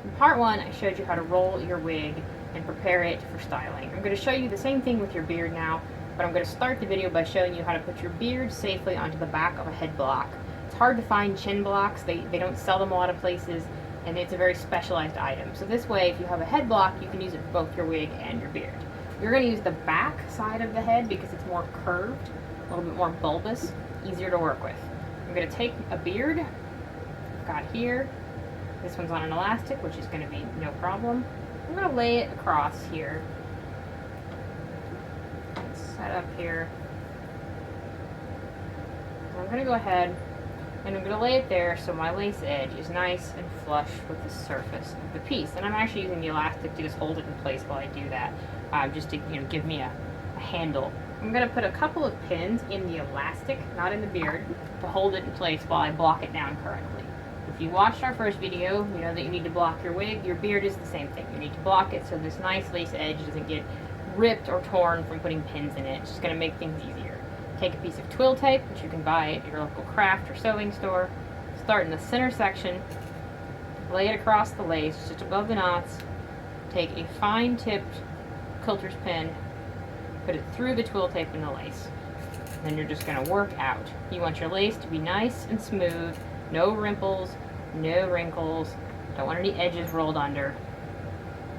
In part one, I showed you how to roll your wig and prepare it for styling. I'm going to show you the same thing with your beard now, but I'm going to start the video by showing you how to put your beard safely onto the back of a head block. It's hard to find chin blocks. They don't sell them a lot of places, and it's a very specialized item. So this way, if you have a head block, you can use it for both your wig and your beard. You're going to use the back side of the head because it's more curved, a little bit more bulbous, easier to work with. I'm going to take a beard I've got here. This one's on an elastic, which is going to be no problem. I'm going to lay it across here. Set up here. And I'm going to go ahead and I'm going to lay it there so my lace edge is nice and flush with the surface of the piece. And I'm actually using the elastic to just hold it in place while I do that, just to give me a handle. I'm going to put a couple of pins in the elastic, not in the beard, to hold it in place while I block it down correctly. If you watched our first video, you know that you need to block your wig. Your beard is the same thing. You need to block it so this nice lace edge doesn't get ripped or torn from putting pins in it. It's just going to make things easier. Take a piece of twill tape, which you can buy at your local craft or sewing store. Start in the center section. Lay it across the lace, just above the knots. Take a fine-tipped quilter's pin. Put it through the twill tape in the lace. And then you're just going to work out. You want your lace to be nice and smooth. No rimples, no wrinkles, don't want any edges rolled under.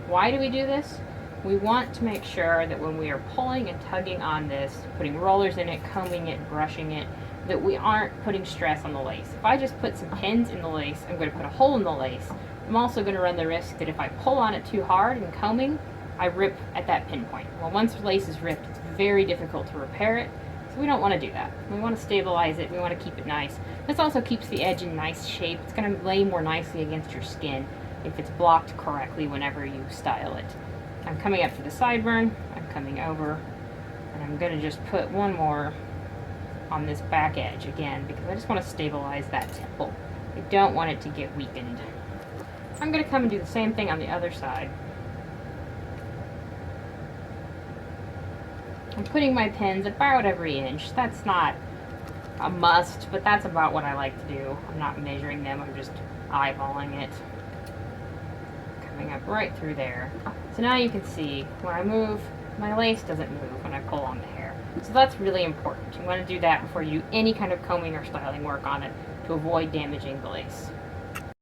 Why do we do this? We want to make sure that when we are pulling and tugging on this, putting rollers in it, combing it, brushing it, that we aren't putting stress on the lace. If I just put some pins in the lace, I'm going to put a hole in the lace. I'm also going to run the risk that if I pull on it too hard and combing, I rip at that pinpoint. Well, once the lace is ripped, it's very difficult to repair it. So we don't want to do that. We want to stabilize it. We want to keep it nice. This also keeps the edge in nice shape. It's going to lay more nicely against your skin if it's blocked correctly whenever you style it. I'm coming up to the sideburn. I'm coming over. And I'm going to just put one more on this back edge again because I just want to stabilize that temple. I don't want it to get weakened. I'm going to come and do the same thing on the other side. I'm putting my pins about every inch. That's not a must, but that's about what I like to do. I'm not measuring them, I'm just eyeballing it. Coming up right through there. So now you can see when I move, my lace doesn't move when I pull on the hair. So that's really important. You want to do that before you do any kind of combing or styling work on it to avoid damaging the lace.